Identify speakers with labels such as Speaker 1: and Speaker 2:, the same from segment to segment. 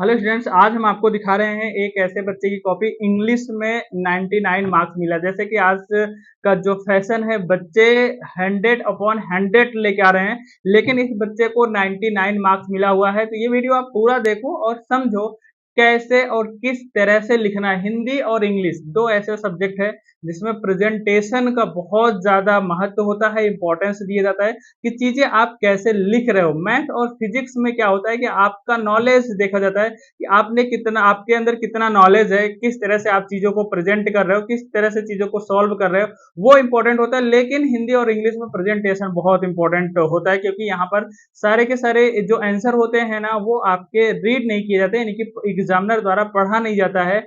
Speaker 1: Hello students, आज हम आपको दिखा रहे हैं एक ऐसे बच्चे की कॉपी इंग्लिश में 99 मार्क्स मिला। जैसे कि आज का जो फैशन है, बच्चे 100 अपॉन 100 लेके आ रहे हैं, लेकिन इस बच्चे को 99 मार्क्स मिला हुआ है। तो ये वीडियो आप पूरा देखो और समझो कैसे और किस तरह से लिखना है। हिंदी और इंग्लिश दो ऐसे सब्जेक्ट है जिसमें प्रेजेंटेशन का बहुत ज्यादा महत्व होता है, इंपॉर्टेंस दिया जाता है कि चीजें आप कैसे लिख रहे हो। मैथ और फिजिक्स में क्या होता है कि आपका नॉलेज देखा जाता है कि आपने कितना, आपके अंदर कितना नॉलेज है, किस तरह से आप चीजों को प्रेजेंट कर रहे हो, किस तरह से चीजों को सॉल्व कर रहे हो, वो इंपॉर्टेंट होता है। लेकिन हिंदी और इंग्लिश में प्रेजेंटेशन बहुत इंपॉर्टेंट होता है, क्योंकि यहाँ पर सारे के सारे जो आंसर होते हैं ना, वो आपके रीड नहीं किए जाते, यानी कि एग्जामिनर द्वारा पढ़ा नहीं जाता है,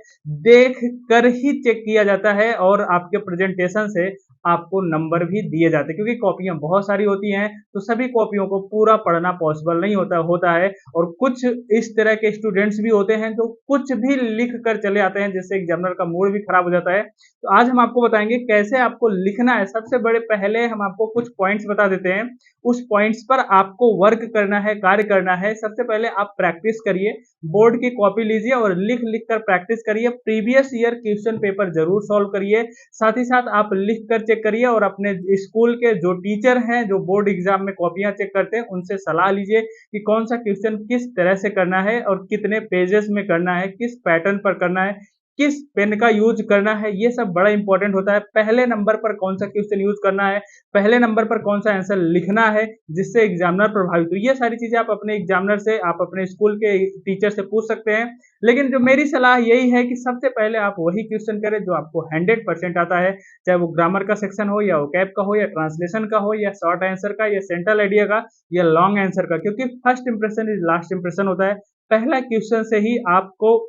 Speaker 1: देख कर ही चेक किया जाता है और आपके प्रेजेंटेशन से आपको नंबर भी दिए जाते हैं। क्योंकि कॉपियां बहुत सारी होती हैं, तो सभी कॉपियों को पूरा पढ़ना पॉसिबल नहीं होता है। और कुछ इस तरह के स्टूडेंट्स भी होते हैं जो कुछ भी लिख कर चले आते हैं, जिससे एग्जामिनर का मूड भी खराब हो जाता है। तो आज हम आपको बताएंगे कैसे आपको लिखना है। सबसे बड़े पहले हम आपको कुछ पॉइंट्स बता देते हैं, उस पॉइंट्स पर आपको वर्क करना है, कार्य करना है। सबसे पहले आप प्रैक्टिस करिए, बोर्ड की कॉपी लीजिए और लिख लिख कर प्रैक्टिस करिए। प्रीवियस ईयर क्वेश्चन पेपर जरूर सॉल्व करिए, साथ ही साथ आप लिख कर चेक करिए और अपने स्कूल के जो टीचर हैं, जो बोर्ड एग्जाम में कॉपियां चेक करते हैं, उनसे सलाह लीजिए कि कौन सा क्वेश्चन किस तरह से करना है और कितने पेजेस में करना है, किस पैटर्न पर करना है, किस पेन का यूज करना है। ये सब बड़ा इंपॉर्टेंट होता है। पहले नंबर पर कौन सा क्वेश्चन यूज करना है, पहले नंबर पर कौन सा आंसर लिखना है, जिससे एग्जामिनर प्रभावित हो। ये सारी चीजें आप अपने एग्जामिनर से, आप अपने स्कूल के टीचर से पूछ सकते हैं। लेकिन जो मेरी सलाह यही है कि सबसे पहले आप वही क्वेश्चन करें जो आपको 100% आता है, चाहे वो ग्रामर का सेक्शन हो या वोकैब का हो या ट्रांसलेशन का हो या शॉर्ट आंसर का या सेंट्रल आइडिया का या लॉन्ग आंसर का। क्योंकि first impression is last impression होता है। पहला क्वेश्चन से ही आपको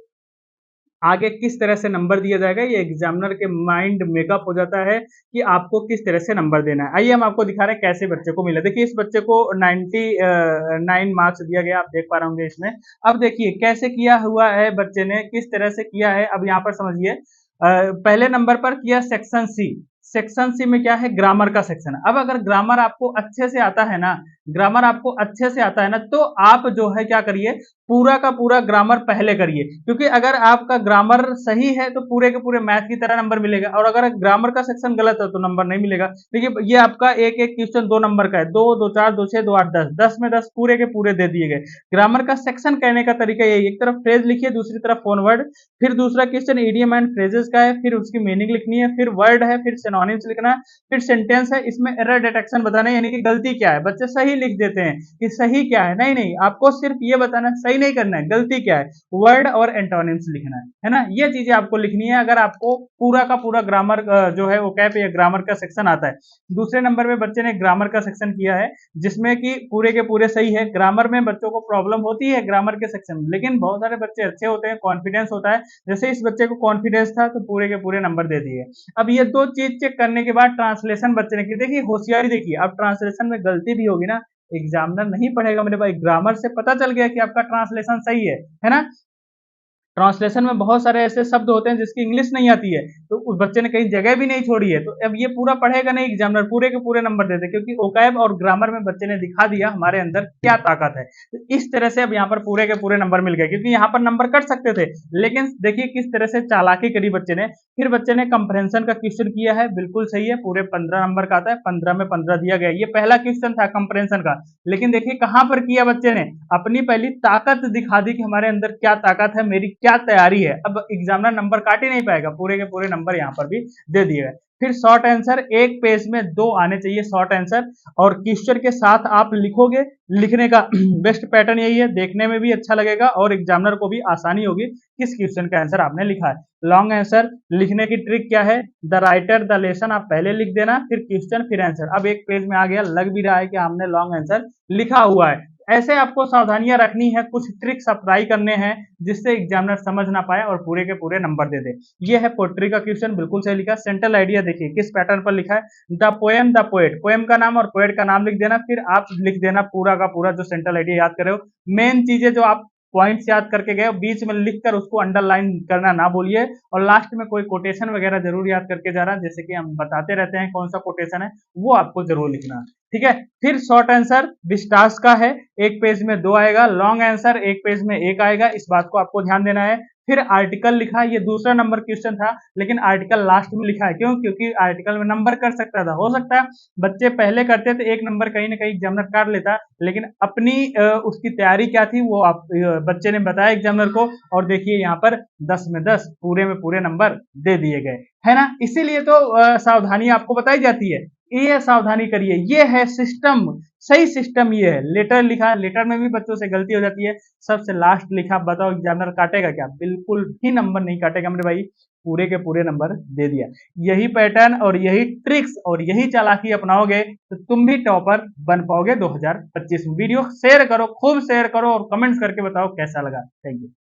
Speaker 1: आगे किस तरह से नंबर दिया जाएगा, ये एग्जामिनर के माइंड मेकअप हो जाता है कि आपको किस तरह से नंबर देना है। आइए हम आपको दिखा रहे हैं कैसे बच्चे को मिला। देखिए, इस बच्चे को 99 मार्क्स दिया गया, आप देख पा रहे होंगे इसमें। अब देखिए कैसे किया हुआ है बच्चे ने, किस तरह से किया है। अब यहाँ पर समझिए, पहले नंबर पर किया सेक्शन सी। सेक्शन सी में क्या है, ग्रामर का सेक्शन। अब अगर ग्रामर आपको अच्छे से आता है ना, ग्रामर आपको अच्छे से आता है ना, तो आप जो है क्या करिए, पूरा का पूरा ग्रामर पहले करिए। क्योंकि अगर आपका ग्रामर सही है तो पूरे के पूरे मैथ की तरह नंबर मिलेगा, और अगर ग्रामर का सेक्शन गलत है तो नंबर नहीं मिलेगा। देखिए, ये आपका एक एक क्वेश्चन 2 नंबर का है, 2 2 4 2 6 2 8 10, 10 में 10 पूरे के पूरे दे दिए गए। ग्रामर का सेक्शन कहने का तरीका यही, एक तरफ फ्रेज लिखिए, दूसरी तरफ फोन वर्ड। फिर दूसरा क्वेश्चन इडियम एंड फ्रेजेस का है, फिर उसकी मीनिंग लिखनी है, फिर वर्ड है, फिर सिनोनिम्स लिखना है, फिर सेंटेंस है। इसमें एरर डिटेक्शन बताना है, यानी कि गलती क्या है। बच्चे सही लिख देते हैं कि सही क्या है, नहीं नहीं, आपको सिर्फ ये बताना है, सही नहीं करना है, गलती क्या है। वर्ड और एंटोनिम्स लिखना है ना, ये चीजें आपको लिखनी है अगर आपको पूरा का पूरा ग्रामर जो है वो कैप या ग्रामर का सेक्शन आता है। दूसरे नंबर पे बच्चे ने ग्रामर का सेक्शन किया है, जिसमें कि पूरे के पूरे सही है। ग्रामर में बच्चों को प्रॉब्लम होती है ग्रामर के सेक्शन में, लेकिन बहुत सारे बच्चे अच्छे होते हैं, कॉन्फिडेंस होता है। जैसे इस बच्चे को कॉन्फिडेंस था तो पूरे के पूरे नंबर दे दिए। अब ये दो चीज चेक करने के बाद ट्रांसलेशन बच्चे ने की। देखिए होशियारी देखिए, अब ट्रांसलेशन में गलती भी होगी ना, एग्जामिनर नहीं पढ़ेगा मेरे भाई, ग्रामर से पता चल गया कि आपका ट्रांसलेशन सही है ना। ट्रांसलेशन में बहुत सारे ऐसे शब्द होते हैं जिसकी इंग्लिश नहीं आती है, तो उस बच्चे ने कहीं जगह भी नहीं छोड़ी है, तो अब ये पूरा पढ़ेगा नहीं, एग्जामिनर पूरे के पूरे नंबर देते, क्योंकि ओकैब और ग्रामर में बच्चे ने दिखा दिया हमारे अंदर क्या ताकत है। तो इस तरह से अब यहाँ पर पूरे के पूरे नंबर मिल गए, क्योंकि यहाँ पर नंबर कट सकते थे, लेकिन देखिए किस तरह से चालाकी करी बच्चे ने। फिर बच्चे ने कंप्रेंशन का क्वेश्चन किया है, बिल्कुल सही है, पूरे 15 नंबर का आता है, 15 में 15 दिया गया। ये पहला क्वेश्चन था कंप्रेंशन का, लेकिन देखिए कहां पर किया बच्चे ने, अपनी पहली ताकत दिखा दी कि हमारे अंदर क्या ताकत है, मेरी क्या तैयारी है। अब एग्जामिनर नंबर काट ही नहीं पाएगा, पूरे के पूरे नंबर यहाँ पर भी दे दिए गए। फिर शॉर्ट आंसर, एक पेज में 2 आने चाहिए शॉर्ट आंसर, और क्वेश्चन के साथ आप लिखोगे। लिखने का बेस्ट पैटर्न यही है, देखने में भी अच्छा लगेगा और एग्जामिनर को भी आसानी होगी किस क्वेश्चन का आंसर आपने लिखा है। लॉन्ग आंसर लिखने की ट्रिक क्या है, द राइटर द लेसन आप पहले लिख देना, फिर क्वेश्चन फिर आंसर। अब एक पेज में आ गया, लग भी रहा है कि हमने लॉन्ग आंसर लिखा हुआ है। ऐसे आपको सावधानियां रखनी है, कुछ ट्रिक्स अप्लाई करने हैं जिससे एग्जामिनर समझ ना पाए और पूरे के पूरे नंबर दे दे। ये है पोएट्री का क्वेश्चन, बिल्कुल सही लिखा। सेंट्रल आइडिया देखिए किस पैटर्न पर लिखा है, the poem the poet, poem का नाम और पोएट का नाम लिख देना, फिर आप लिख देना पूरा का पूरा जो सेंट्रल आइडिया याद करे हो। मेन चीजें जो आप पॉइंट्स याद करके गए, बीच में लिखकर उसको अंडरलाइन करना ना भूलिए, और लास्ट में कोई कोटेशन वगैरह जरूर याद करके जा रहा है, जैसे कि हम बताते रहते हैं कौन सा कोटेशन है, वो आपको जरूर लिखना। ठीक है। फिर शॉर्ट आंसर 20 टास्क का है, एक पेज में 2 आएगा, लॉन्ग आंसर एक पेज में 1 आएगा, इस बात को आपको ध्यान देना है। फिर आर्टिकल लिखा है, ये दूसरा नंबर क्वेश्चन था, लेकिन आर्टिकल लास्ट में लिखा है, क्यों? क्योंकि आर्टिकल में नंबर कर सकता था, हो सकता है बच्चे पहले करते तो एक नंबर कहीं ना कहीं एग्जामिनर काट लेता, लेकिन अपनी उसकी तैयारी क्या थी वो आप बच्चे ने बताया एग्जामिनर को, और देखिए यहाँ पर 10 में 10 पूरे में पूरे नंबर दे दिए गए, है ना। इसीलिए तो सावधानी आपको बताई जाती है, ये सावधानी करिए, ये है सिस्टम, सही सिस्टम ये है। लेटर लिखा, लेटर में भी बच्चों से गलती हो जाती है, सबसे लास्ट लिखा, बताओ एग्जामिनर काटेगा क्या? बिल्कुल भी नंबर नहीं काटेगा मेरे भाई, पूरे के पूरे नंबर दे दिया। यही पैटर्न और यही ट्रिक्स और यही चालाकी अपनाओगे तो तुम भी टॉपर बन पाओगे 2025 में। वीडियो शेयर करो, खूब शेयर करो और कमेंट्स करके बताओ कैसा लगा। Thank you.